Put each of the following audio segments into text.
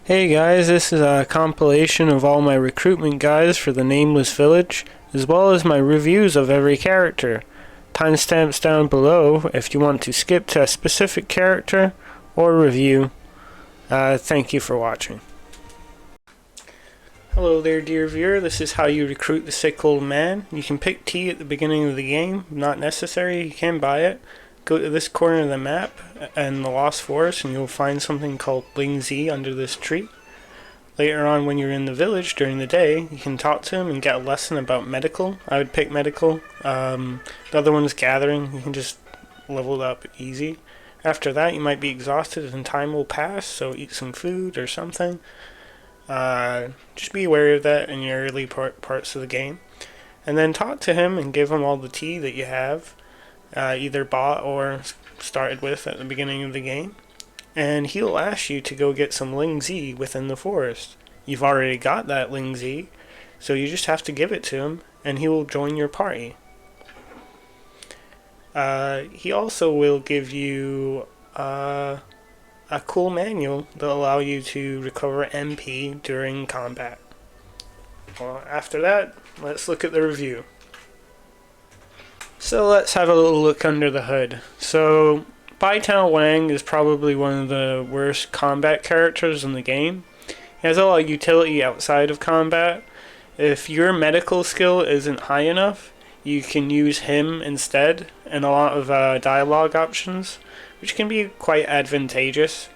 Hey guys, this is a compilation of all my recruitment guides for the Nameless village, as well as my reviews of every character. Timestamps down below if you want to skip to a specific character or review. Thank you for watching. Hello there dear viewer, this is how you recruit the sick old man. You can pick tea at the beginning of the game, not necessary, you can buy it. Go to this corner of the map and the Lost Forest and you'll find something called Ling Zi under this tree. Later on when you're in the village during the day, you can talk to him and get a lesson about medical. I would pick medical. The other one is gathering, you can just level it up easy. After that you might be exhausted and time will pass, so eat some food or something. Just be wary of that in your early parts of the game. And then talk to him and give him all the tea that you have. Either bought or started with at the beginning of the game, and he'll ask you to go get some Ling Zi within the forest. You've already got that Ling Zi, so you just have to give it to him and he will join your party. He also will give you a cool manual that'll allow you to recover MP during combat. Well, after that, let's look at the review. So let's have a little look under the hood. So Wang is probably one of the worst combat characters in the game. He has a lot of utility outside of combat. If your medical skill isn't high enough, you can use him instead, and a lot of dialogue options, which can be quite advantageous.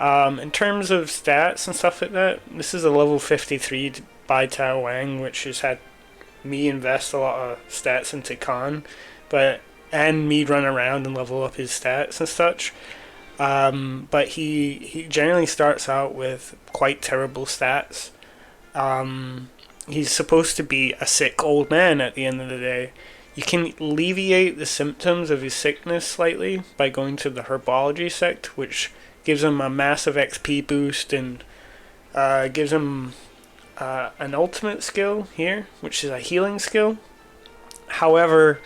In terms of stats and stuff like that, this is a level 53 Wang, which has had me invest a lot of stats into Khan, and me run around and level up his stats and such. But he generally starts out with quite terrible stats. He's supposed to be a sick old man at the end of the day. You can alleviate the symptoms of his sickness slightly by going to the herbology sect, which gives him a massive XP boost and gives him an ultimate skill here, which is a healing skill. However,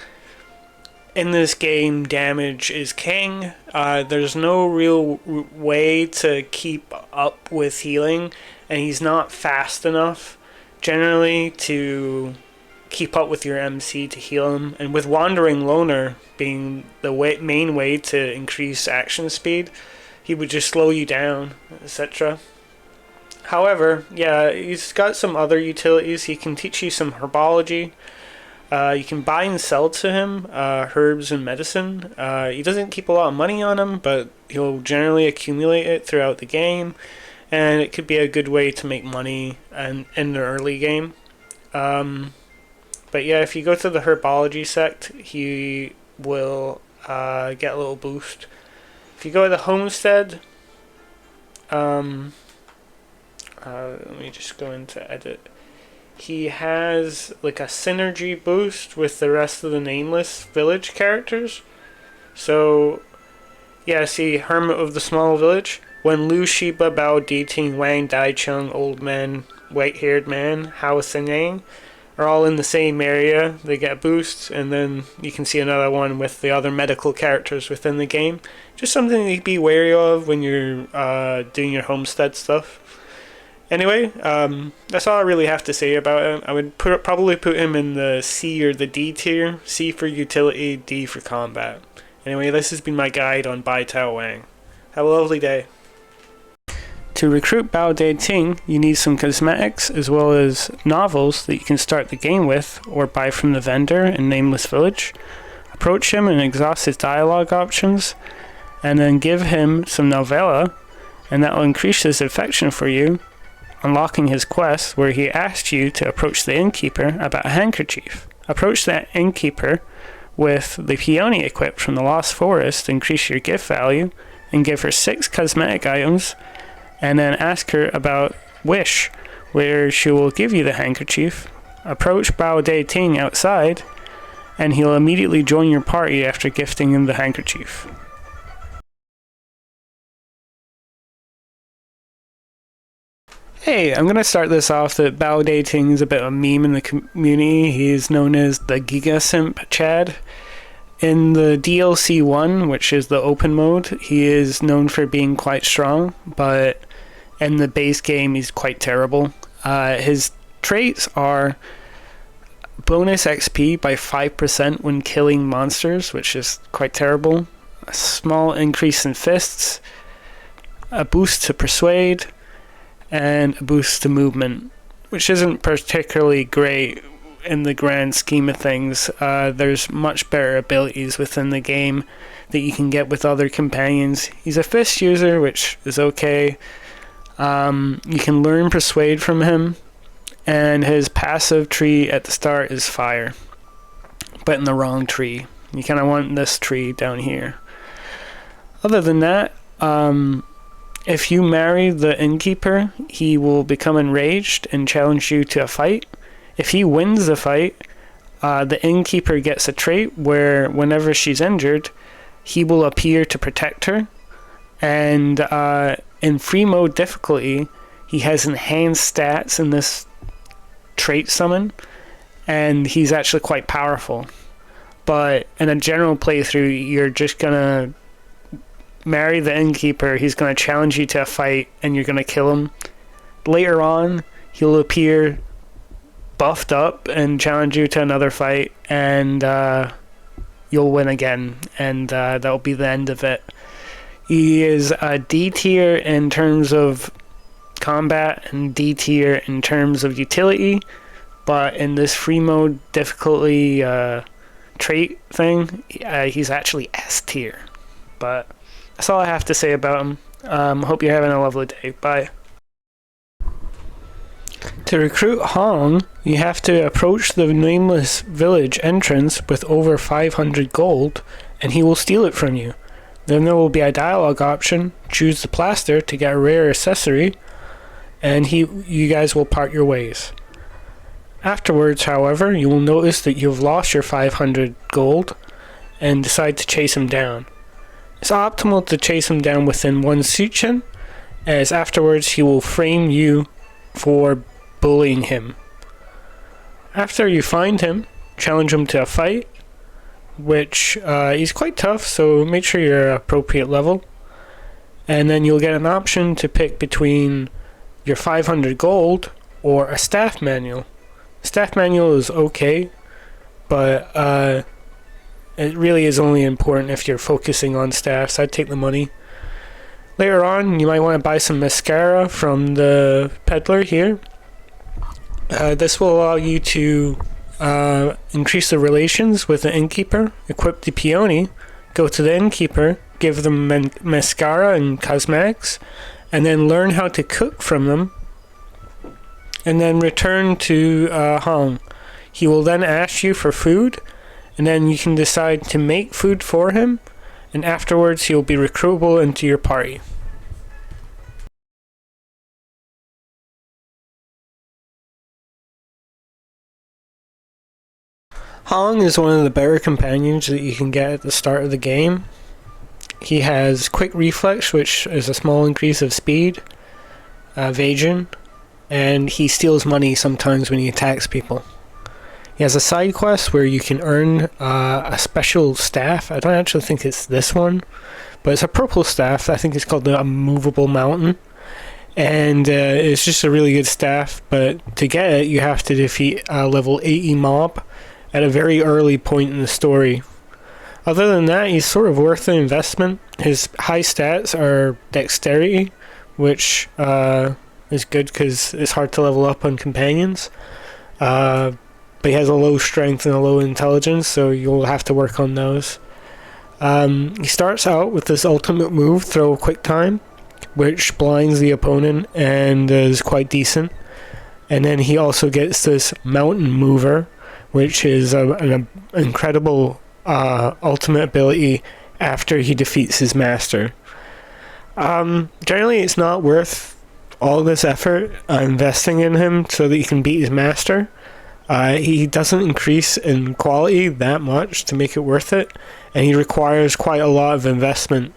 in this game, damage is king. There's no real way to keep up with healing, and he's not fast enough generally to keep up with your MC to heal him. And with Wandering Loner being the main way to increase action speed, he would just slow you down, etc. However, yeah, he's got some other utilities. He can teach you some herbology. You can buy and sell to him herbs and medicine. He doesn't keep a lot of money on him, but he'll generally accumulate it throughout the game, and it could be a good way to make money in the early game. But yeah, if you go to the herbology sect, he will get a little boost. If you go to the homestead, let me just go into edit. He has like a synergy boost with the rest of the Nameless village characters. So, yeah, see, Hermit of the Small Village. When Lu Shiba, Bao Dating, Wang Dai Chung, Old Man, White-Haired Man, Huo Sinang are all in the same area. They get boosts, and then you can see another one with the other medical characters within the game. Just something to be wary of when you're doing your homestead stuff. Anyway, that's all I really have to say about him. I would probably put him in the C or the D tier. C for utility, D for combat. Anyway, this has been my guide on Bao Wang. Have a lovely day. To recruit Bao Dating, you need some cosmetics as well as novels that you can start the game with or buy from the vendor in Nameless Village. Approach him and exhaust his dialogue options, and then give him some novella, and that will increase his affection for you, unlocking his quest where he asks you to approach the Innkeeper about a handkerchief. Approach that Innkeeper with the peony equipped from the Lost Forest, increase your gift value, and give her 6 cosmetic items, and then ask her about Wish, where she will give you the handkerchief. Approach Bao Dating outside, and he'll immediately join your party after gifting him the handkerchief. Hey, I'm going to start this off that Bao Dating is a bit of a meme in the community. He's known as the Giga Simp Chad. In the DLC 1, which is the open mode, he is known for being quite strong, but in the base game he's quite terrible. His traits are bonus XP by 5% when killing monsters, which is quite terrible. A small increase in fists, a boost to persuade, and a boost to movement, which isn't particularly great in the grand scheme of things. There's much better abilities within the game that you can get with other companions. He's a fist user, which is okay. You can learn persuade from him, and his passive tree at the start is fire, but in the wrong tree. You kind of want this tree down here. Other than that, if you marry the Innkeeper, he will become enraged and challenge you to a fight. If he wins the fight, the Innkeeper gets a trait where whenever she's injured, he will appear to protect her. And in free mode difficulty, he has enhanced stats in this trait summon, and he's actually quite powerful. But in a general playthrough, you're just gonna marry the Innkeeper, he's gonna challenge you to a fight, and you're gonna kill him. Later on, he'll appear buffed up and challenge you to another fight, and you'll win again, and that'll be the end of it. He is a D tier in terms of combat and D tier in terms of utility, but in this free mode difficulty trait thing, he's actually S tier. But that's all I have to say about him. Hope you're having a lovely day. Bye. To recruit Hong, you have to approach the Nameless village entrance with over 500 gold, and he will steal it from you. Then there will be a dialogue option. Choose the plaster to get a rare accessory, and you guys will part your ways. Afterwards, however, you will notice that you've lost your 500 gold and decide to chase him down. It's optimal to chase him down within one Shuchen, as afterwards he will frame you for bullying him. After you find him, challenge him to a fight, which he's quite tough, so make sure you're appropriate level. And then you'll get an option to pick between your 500 gold or a staff manual. Staff manual is okay, but it really is only important if you're focusing on staffs. I'd take the money. Later on, you might want to buy some mascara from the peddler here. This will allow you to increase the relations with the Innkeeper, equip the peony, go to the Innkeeper, give them mascara and cosmetics, and then learn how to cook from them, and then return to Hong. He will then ask you for food, and then you can decide to make food for him, and afterwards he will be recruitable into your party. Hong is one of the better companions that you can get at the start of the game. He has quick reflex, which is a small increase of speed, evasion, and he steals money sometimes when he attacks people. He has a side quest where you can earn a special staff. I don't actually think it's this one, but it's a purple staff. I think it's called the Immovable Mountain, and it's just a really good staff, but to get it you have to defeat a level 80 mob at a very early point in the story. Other than that, he's sort of worth the investment. His high stats are dexterity, which is good because it's hard to level up on companions. But he has a low strength and a low intelligence, so you'll have to work on those. He starts out with this ultimate move, Throw Quick Time, which blinds the opponent and is quite decent. And then he also gets this Mountain Mover, which is an incredible ultimate ability after he defeats his master. Generally, it's not worth all this effort investing in him so that you can beat his master. He doesn't increase in quality that much to make it worth it, and he requires quite a lot of investment.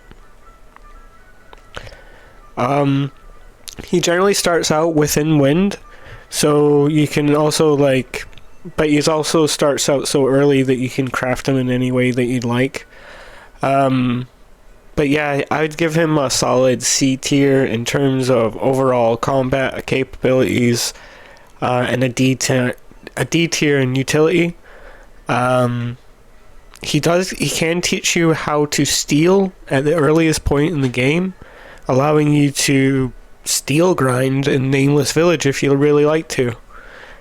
He generally starts out within wind, so you can also but he also starts out so early that you can craft him in any way that you'd like. But yeah, I'd give him a solid C tier in terms of overall combat capabilities, and a D tier in utility. Um, he can teach you how to steal at the earliest point in the game, allowing you to steal grind in Nameless Village if you really like to.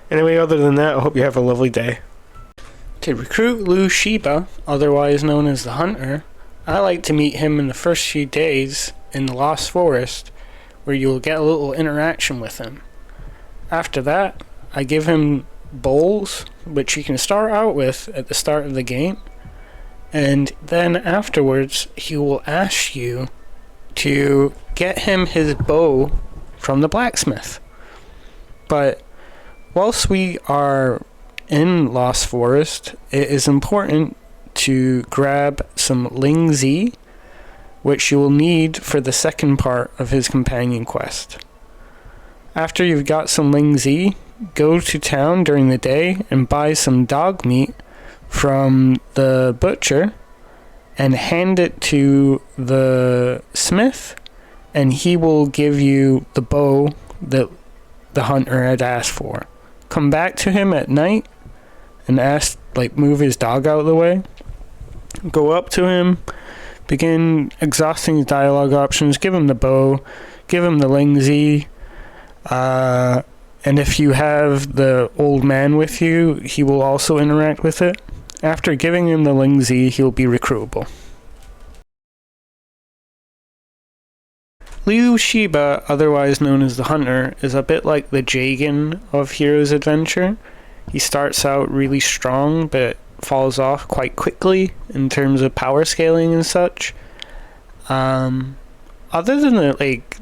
Anyway, other than that, I hope you have a lovely day. To recruit Lu Shiba, otherwise known as the Hunter, I like to meet him in the first few days in the Lost Forest, where you will get a little interaction with him. After that, I give him bowls, which you can start out with at the start of the game, and then afterwards he will ask you to get him his bow from the blacksmith. But whilst we are in Lost Forest, it is important to grab some Ling Zi, which you will need for the second part of his companion quest. After you've got some Ling Zi, go to town during the day and buy some dog meat from the butcher and hand it to the smith, and he will give you the bow that the hunter had asked for. Come back to him at night and ask, move his dog out of the way. Go up to him, begin exhausting his dialogue options, give him the bow, give him the Ling Zi, and if you have the old man with you, he will also interact with it. After giving him the Ling Zi, he'll be recruitable. Liu Shiba, otherwise known as the Hunter, is a bit like the Jagan of Hero's Adventure. He starts out really strong, but falls off quite quickly in terms of power scaling and such. Other than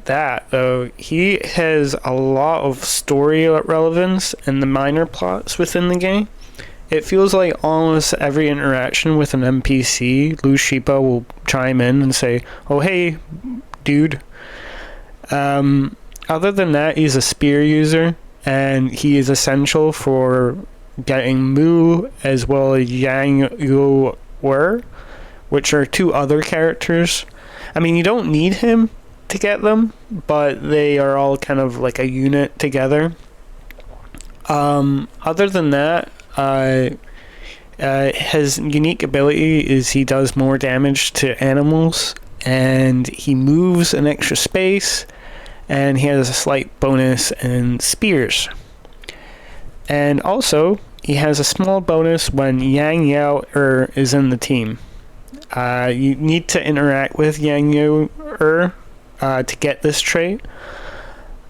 that, though, he has a lot of story relevance and the minor plots within the game. It feels like almost every interaction with an NPC, Liu Shiba will chime in and say, "Oh hey, dude." Other than that, he's a spear user, and he is essential for getting Mu as well as Yang Yu Wer, which are two other characters. I mean, you don't need him to get them, but they are all kind of like a unit together. Other than that, his unique ability is he does more damage to animals, and he moves an extra space, and he has a slight bonus in spears. And also, he has a small bonus when Yang Yao is in the team. You need to interact with Yang Yao to get this trait.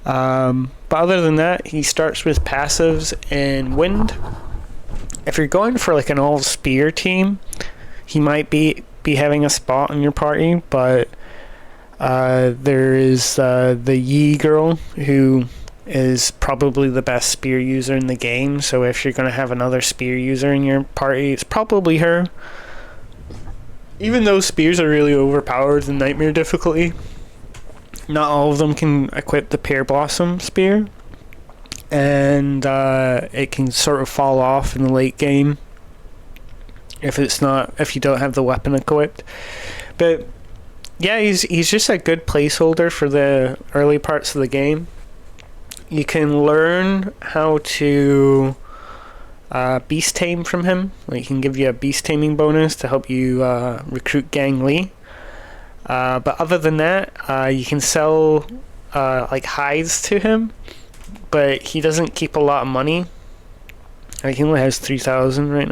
But other than that, he starts with passives and wind. If you're going for an all spear team, he might be having a spot in your party, but there is the Yi girl, who is probably the best spear user in the game, so if you're going to have another spear user in your party, it's probably her. Even though spears are really overpowered in Nightmare difficulty, not all of them can equip the Pear Blossom spear, and it can sort of fall off in the late game if you don't have the weapon equipped. But yeah, he's just a good placeholder for the early parts of the game. You can learn how to beast tame from him. He can give you a beast taming bonus to help you recruit Gang Li. But other than that, you can sell hides to him, but he doesn't keep a lot of money. He only has 3,000 right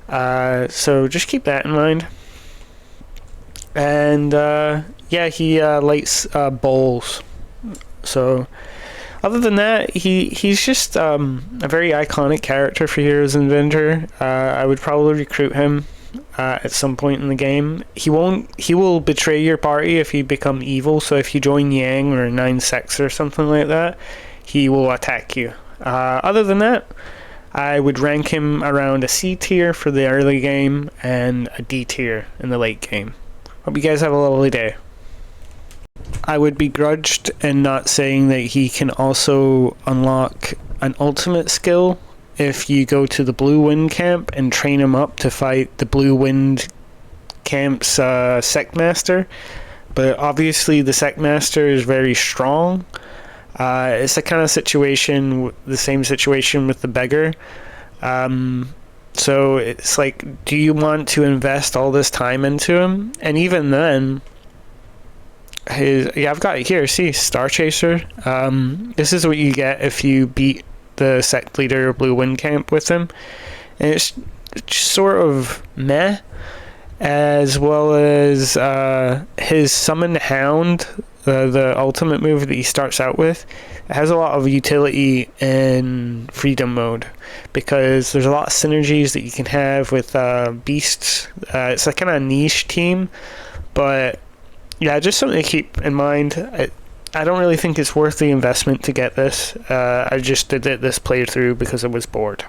now. So just keep that in mind. And he likes bowls. So other than that, he's just a very iconic character for Heroes Adventure. I would probably recruit him at some point in the game. He will betray your party if you become evil. So if you join Yang or 9 Sex or something like that, he will attack you. Other than that, I would rank him around a C tier for the early game and a D tier in the late game. Hope you guys have a lovely day. I would begrudged in not saying that he can also unlock an ultimate skill if you go to the Blue Wind camp and train him up to fight the Blue Wind camp's sect master, but obviously the sect master is very strong. It's the kind of situation, the same situation with the beggar. So it's like, do you want to invest all this time into him? And even then, I've got it here. See, Star Chaser. This is what you get if you beat the sect leader Blue Wind Camp with him, and it's sort of meh. As well as his Summon Hound, the ultimate move that he starts out with, has a lot of utility in freedom mode, because there's a lot of synergies that you can have with beasts. It's a kind of niche team, but yeah, just something to keep in mind. I don't really think it's worth the investment to get this. I just did this playthrough because I was bored.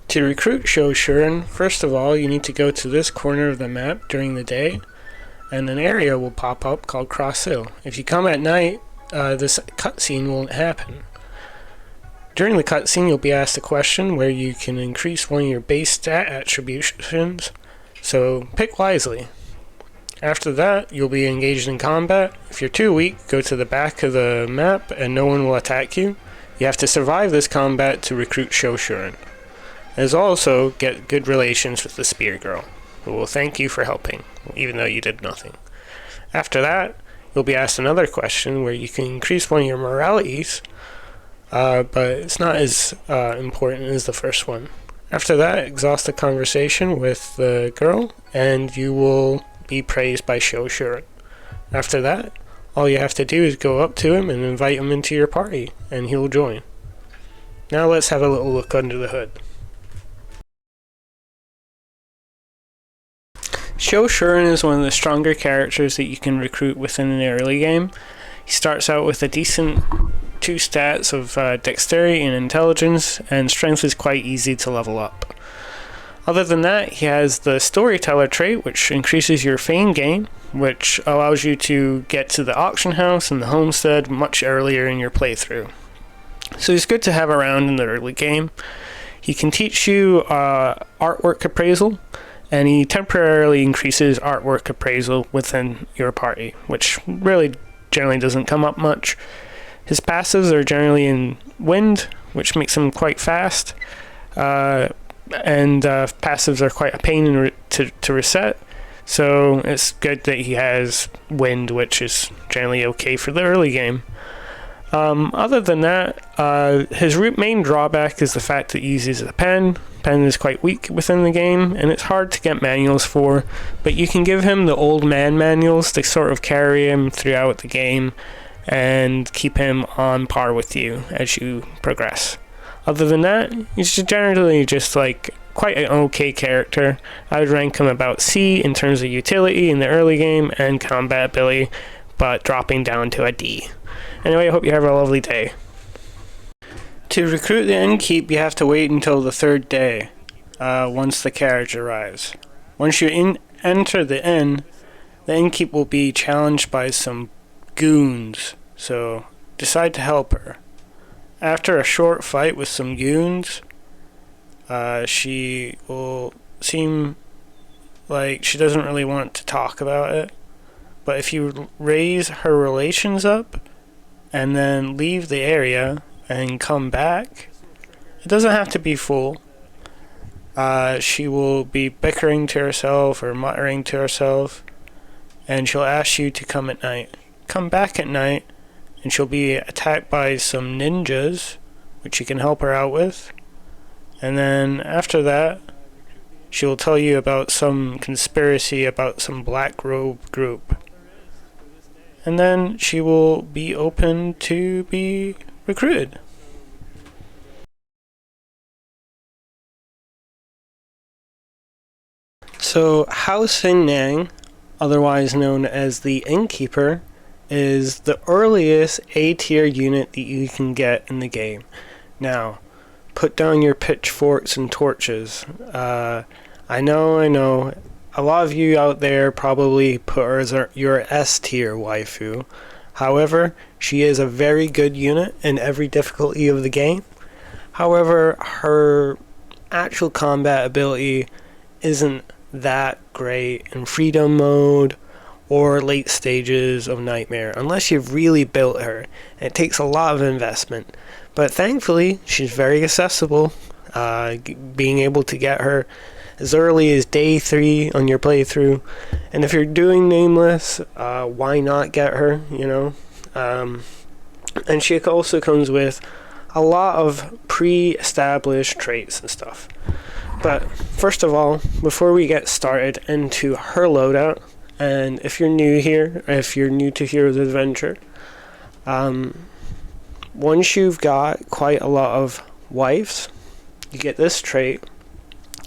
To recruit Shuo Shuren, first of all, you need to go to this corner of the map during the day, and an area will pop up called Cross Hill. If you come at night, this cutscene won't happen. During the cutscene, you'll be asked a question where you can increase one of your base stat attributions, so pick wisely. After that, you'll be engaged in combat. If you're too weak, go to the back of the map and no one will attack you. You have to survive this combat to recruit Shuo Shuren. As also, get good relations with the Spear Girl, who will thank you for helping, even though you did nothing. After that, you'll be asked another question where you can increase one of your moralities, but it's not as important as the first one. After that, exhaust the conversation with the girl, and you will be praised by Shuo Shuren. After that, all you have to do is go up to him and invite him into your party, and he'll join. Now let's have a little look under the hood. Shuo Shuren is one of the stronger characters that you can recruit within an early game. He starts out with a decent 2 stats of dexterity and intelligence, and strength is quite easy to level up. Other than that, he has the storyteller trait, which increases your fame gain, which allows you to get to the auction house and the homestead much earlier in your playthrough. So he's good to have around in the early game. He can teach you artwork appraisal, and he temporarily increases artwork appraisal within your party, which really generally doesn't come up much. His passives are generally in wind, which makes him quite fast, and passives are quite a pain to reset, so it's good that he has wind, which is generally okay for the early game. Other than that, his main drawback is the fact that he uses a pen. Pen is quite weak within the game, and it's hard to get manuals for, but you can give him the old man manuals to sort of carry him throughout the game and keep him on par with you as you progress. Other than that, he's generally just like quite an okay character. I would rank him about C in terms of utility in the early game and combat ability, but dropping down to a D. Anyway, I hope you have a lovely day. To recruit the Innkeeper, you have to wait until the 3rd day, once the carriage arrives. Once you enter the inn, the Innkeeper will be challenged by some goons, so decide to help her. After a short fight with some goons, she will seem like she doesn't really want to talk about it, but if you raise her relations up and then leave the area and come back, it doesn't have to be full. She will be bickering to herself or muttering to herself, and she'll ask you to come at night. Come back at night, and she'll be attacked by some ninjas, which you can help her out with. And then after that, she'll tell you about some conspiracy about some black robe group. And then she will be open to be recruited. So Huo Sinang, otherwise known as the Innkeeper, is the earliest A-tier unit that you can get in the game. Now, put down your pitchforks and torches. I know. A lot of you out there probably put her as your S-tier waifu. However, she is a very good unit in every difficulty of the game. However, her actual combat ability isn't that great in freedom mode or late stages of Nightmare, unless you've really built her. It takes a lot of investment. But thankfully, she's very accessible. Being able to get her as early as day 3 on your playthrough. And if you're doing Nameless, why not get her, you know? And she also comes with a lot of pre-established traits and stuff. But first of all, before we get started into her loadout, and if you're new here, if you're new to Hero's Adventure, once you've got quite a lot of wives, you get this trait.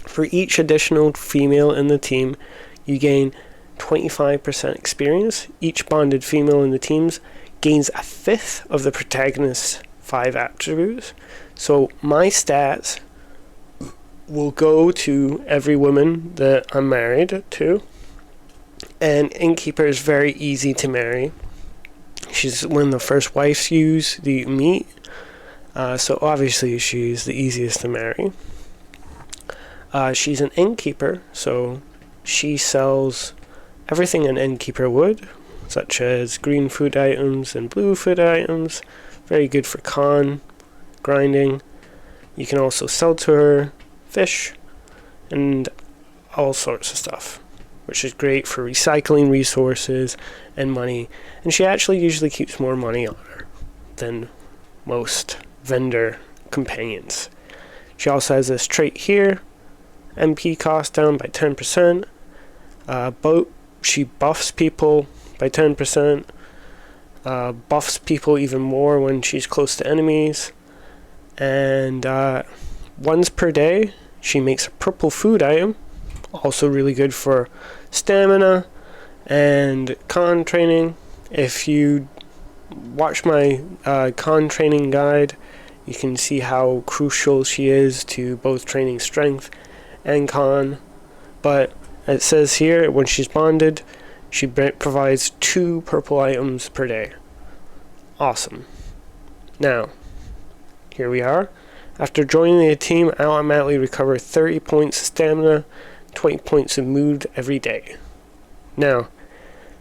For each additional female in the team, you gain 25% experience. Each bonded female in the teams gains a fifth of the protagonist's 5 attributes. So my stats will go to every woman that I'm married to. And Innkeeper is very easy to marry. She's one of the first wives you meet. So obviously she's the easiest to marry. She's an innkeeper, so she sells everything an innkeeper would, such as green food items and blue food items. Very good for con grinding. You can also sell to her fish and all sorts of stuff, which is great for recycling resources and money. And she actually usually keeps more money on her than most vendor companions. She also has this trait here, MP cost down by 10%. She buffs people by 10%. Buffs people even more when she's close to enemies. And once per day, she makes a purple food item. Also really good for stamina and con training. If you watch my con training guide, you can see how crucial she is to both training strength and con. But it says here, when she's bonded, she provides 2 purple items per day. Awesome. Now, here we are. After joining the team, I automatically recover 30 points of stamina, 20 points of mood every day. Now,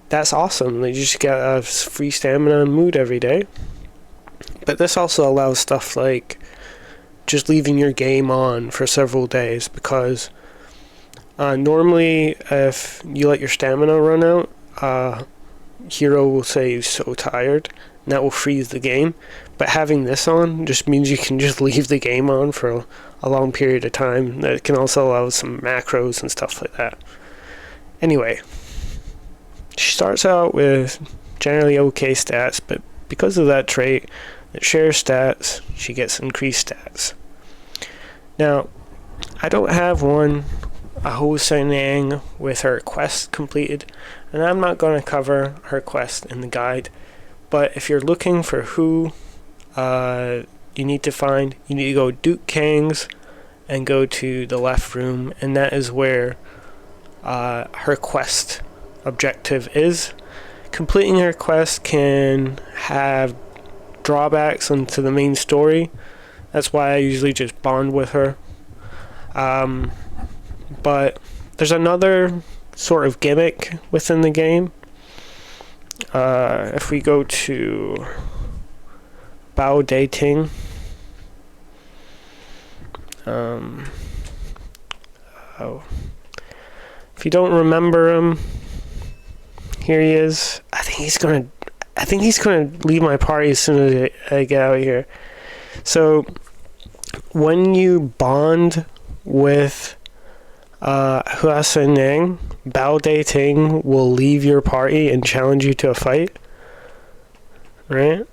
that's awesome. You just get free stamina and mood every day. But this also allows stuff like just leaving your game on for several days, because normally if you let your stamina run out, Hero will say he's so tired, and that will freeze the game. But having this on just means you can just leave the game on for a long period of time. That can also allow some macros and stuff like that. Anyway, she starts out with generally okay stats, but because of that trait that shares stats, she gets increased stats. Now, I don't have a Huo Sinang with her quest completed, and I'm not going to cover her quest in the guide. But if you're looking for who you need to find, you need to go Duke Kang's and go to the left room, and that is where her quest objective is. Completing her quest can have drawbacks onto the main story. That's why I usually just bond with her. But there's another sort of gimmick within the game. If we go to Bao Dating, if you don't remember him, here he is. I think he's gonna leave my party as soon as I get out of here. So when you bond with Huo Sinang, Bao Dating will leave your party and challenge you to a fight. Right?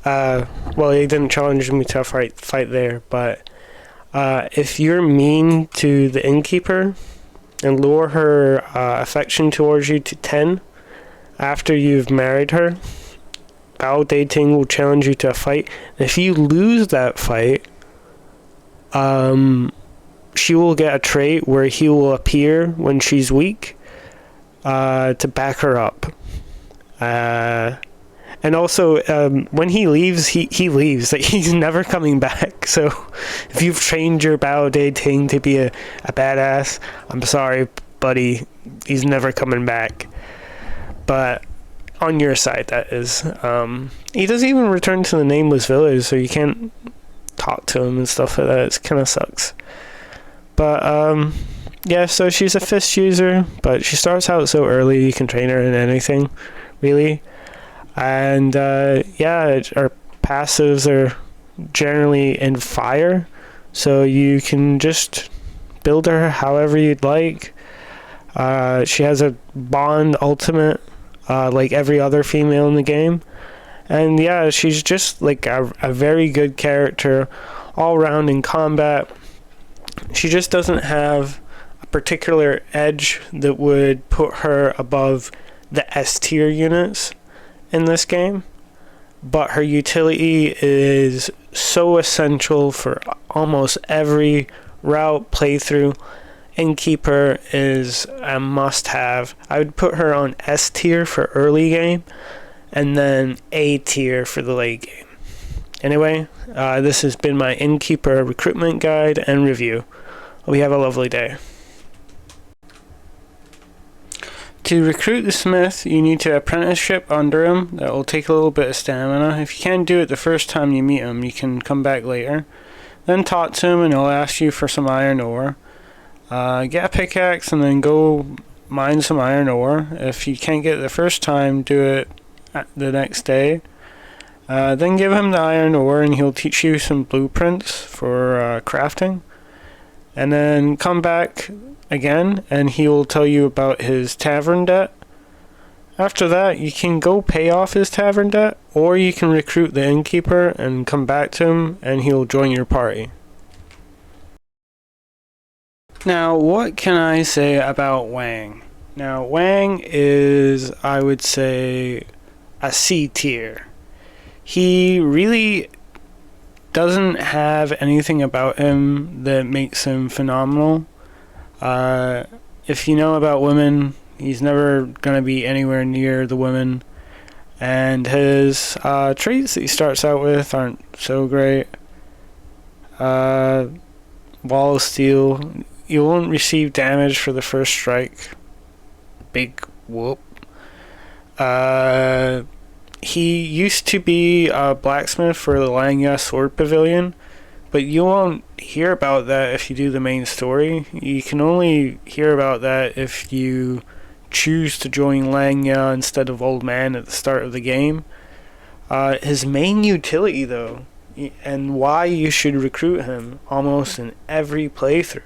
Well, he didn't challenge me to a fight there, but if you're mean to the Innkeeper and lure her affection towards you to 10 after you've married her, Bao Dating will challenge you to a fight. And if you lose that fight, she will get a trait where he will appear when she's weak to back her up. And And also, when he leaves, he leaves. Like, he's never coming back. So, if you've trained your Bao Dating to be a badass, I'm sorry, buddy. He's never coming back. But on your side, that is. He doesn't even return to the Nameless village, so you can't talk to him and stuff like that. It kind of sucks. But, yeah, so she's a fist user, but she starts out so early you can train her in anything, really. And yeah, our passives are generally in fire, so you can just build her however you'd like. She has a bond ultimate, like every other female in the game. And yeah, she's just like a very good character all around in combat. She just doesn't have a particular edge that would put her above the S tier units in this game, but her utility is so essential for almost every route playthrough. Innkeeper is a must-have. I would put her on S tier for early game, and then A tier for the late game. Anyway, this has been my Innkeeper recruitment guide and review. Hope you have a lovely day. To recruit the smith, you need to apprenticeship under him. That will take a little bit of stamina. If you can't do it the first time you meet him, you can come back later. Then talk to him and he'll ask you for some iron ore. Get a pickaxe and then go mine some iron ore. If you can't get it the first time, do it the next day. Then give him the iron ore and he'll teach you some blueprints for crafting. And then come back again and he will tell you about his tavern debt. After that, you can go pay off his tavern debt, or you can recruit the innkeeper and come back to him and he'll join your party. Now, what can I say about Wang? Now, Wang is, I would say, a C tier. He really doesn't have anything about him that makes him phenomenal. If you know about women, he's never going to be anywhere near the women. And his traits that he starts out with aren't so great. Wall of Steel. You won't receive damage for the first strike. Big whoop. He used to be a blacksmith for the Langya Sword Pavilion, but you won't hear about that if you do the main story. You can only hear about that if you choose to join Langya instead of Old Man at the start of the game. His main utility, though, and why you should recruit him almost in every playthrough,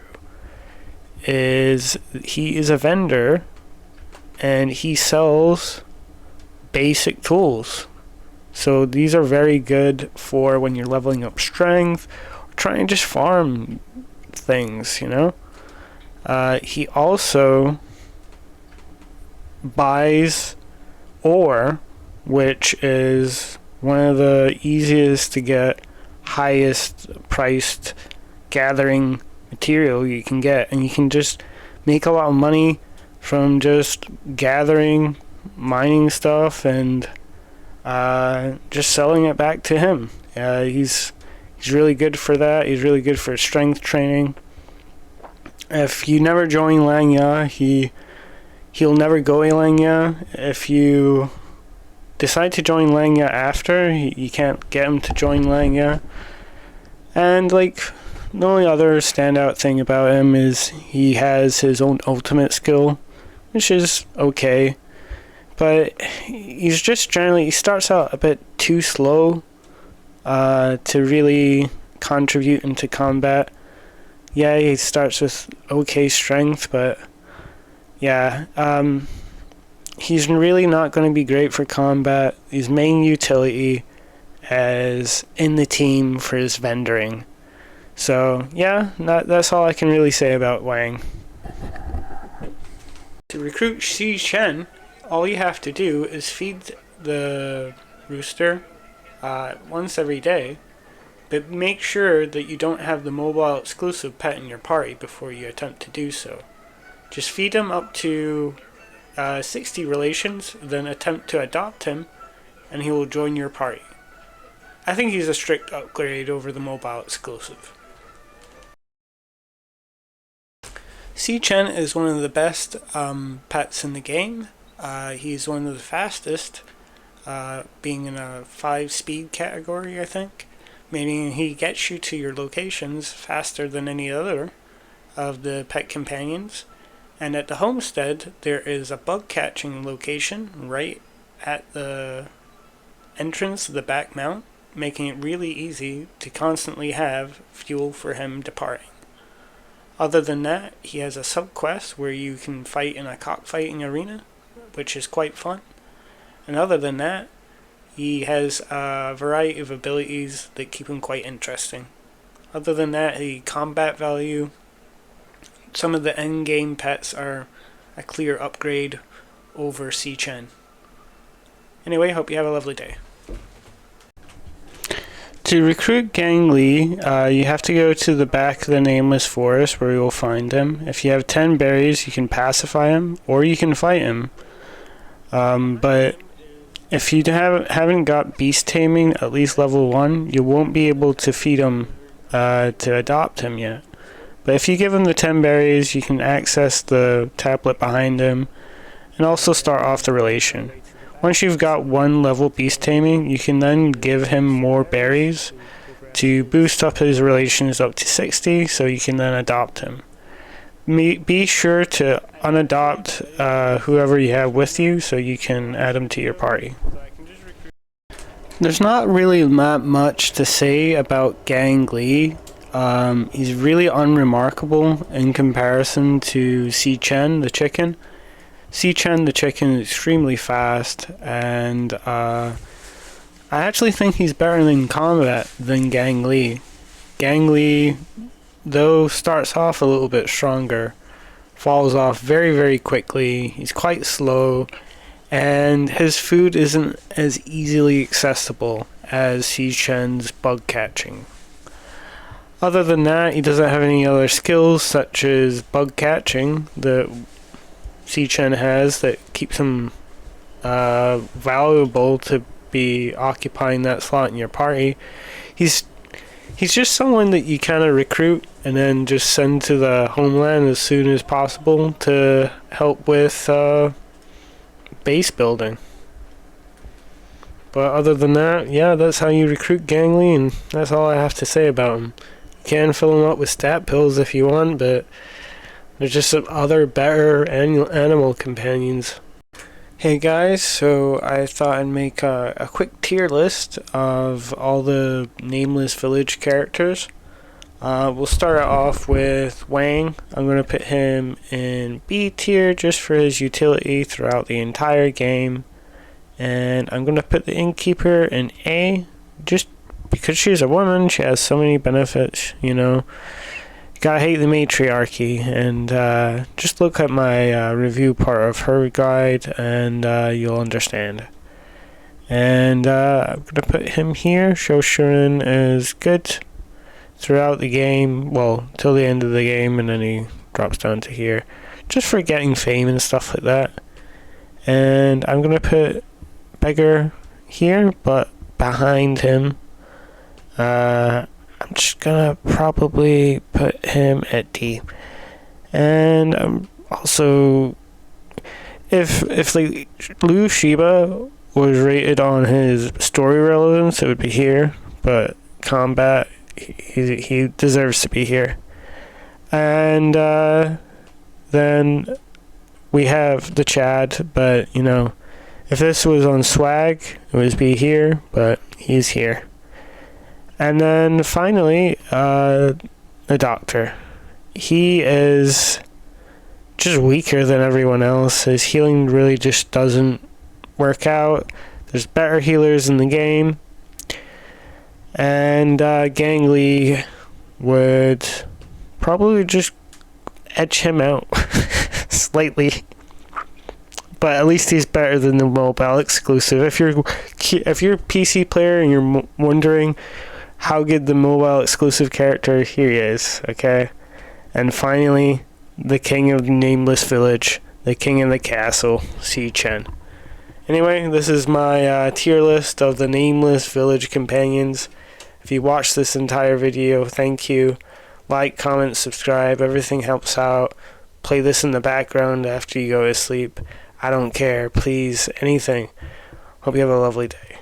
is he is a vendor and he sells basic tools. So these are very good for when you're leveling up strength or trying to just farm things, you know. He also buys ore, which is one of the easiest to get, highest priced gathering material you can get, and you can just make a lot of money from just gathering, mining stuff, and just selling it back to him. He's really good for that. He's really good for strength training. If you never join Langya, he'll never go Langya. If you decide to join Langya after, you can't get him to join Langya. And like, the only other standout thing about him is he has his own ultimate skill, which is okay. But he's just generally, he starts out a bit too slow to really contribute into combat. Yeah, he starts with okay strength, but yeah, he's really not going to be great for combat. His main utility is in the team for his vendoring. So yeah, that's all I can really say about Wang. To recruit Xi Chen, all you have to do is feed the rooster once every day, but make sure that you don't have the mobile exclusive pet in your party before you attempt to do so. Just feed him up to 60 relations, then attempt to adopt him, and he will join your party. I think he's a strict upgrade over the mobile exclusive. Si-Chen is one of the best pets in the game. He's one of the fastest, being in a 5-speed category, I think, meaning he gets you to your locations faster than any other of the pet companions. And at the homestead, there is a bug catching location right at the entrance to the back mount, making it really easy to constantly have fuel for him departing. Other than that, he has a sub-quest where you can fight in a cockfighting arena, which is quite fun. And other than that, he has a variety of abilities that keep him quite interesting. Other than that, the combat value, some of the end-game pets are a clear upgrade over Si-Chen. Anyway, hope you have a lovely day. To recruit Gang Li, you have to go to the back of the Nameless forest where you will find him. If you have 10 berries, you can pacify him, or you can fight him. But if you haven't got beast taming at least level 1, you won't be able to feed him to adopt him yet. But if you give him the 10 berries, you can access the tablet behind him and also start off the relation. Once you've got 1 level beast taming, you can then give him more berries to boost up his relations up to 60, so you can then adopt him. Be sure to unadopt whoever you have with you so you can add him to your party. There's not really that much to say about Gang Li. He's really unremarkable in comparison to Si-Chen, the chicken. Si-Chen, the chicken, is extremely fast, and I actually think he's better in combat than Gang Li. Gang Li, though, starts off a little bit stronger, falls off very, very quickly. He's quite slow, and his food isn't as easily accessible as Si-Chen's bug catching. Other than that, he doesn't have any other skills such as bug catching that Si-Chen has that keeps him valuable to be occupying that slot in your party. He's just someone that you kind of recruit and then just send to the homeland as soon as possible to help with base building. But other than that, yeah, that's how you recruit Gang Li, and that's all I have to say about him. You can fill him up with stat pills if you want, but there's just some other better animal companions. Hey guys, so I thought I'd make a quick tier list of all the Nameless village characters. We'll start it off with Wang. I'm going to put him in B tier just for his utility throughout the entire game. And I'm going to put the Innkeeper in A, just because she's a woman. She has so many benefits, you know. Gotta hate the matriarchy, and just look at my review part of her guide and you'll understand. And I'm gonna put him here. Shuo Shuren is good throughout the game, well, till the end of the game, and then he drops down to here, just for getting fame and stuff like that. And I'm gonna put Beggar here, but behind him. I'm just gonna probably put him at D. And also, if like Lu Shiba was rated on his story relevance, it would be here. But combat, he deserves to be here. And then we have the Chad, but you know, if this was on swag, it would be here, but he's here. And then finally, the Doctor. He is just weaker than everyone else. His healing really just doesn't work out. There's better healers in the game. And Gang Li would probably just edge him out slightly. But at least he's better than the mobile exclusive. If you're a PC player and you're wondering how good the mobile exclusive character, here he is, okay? And finally, the king of the Nameless village, the king of the castle, Si-Chen. Anyway, this is my tier list of the Nameless Village Companions. If you watched this entire video, thank you. Like, comment, subscribe, everything helps out. Play this in the background after you go to sleep. I don't care, please, anything. Hope you have a lovely day.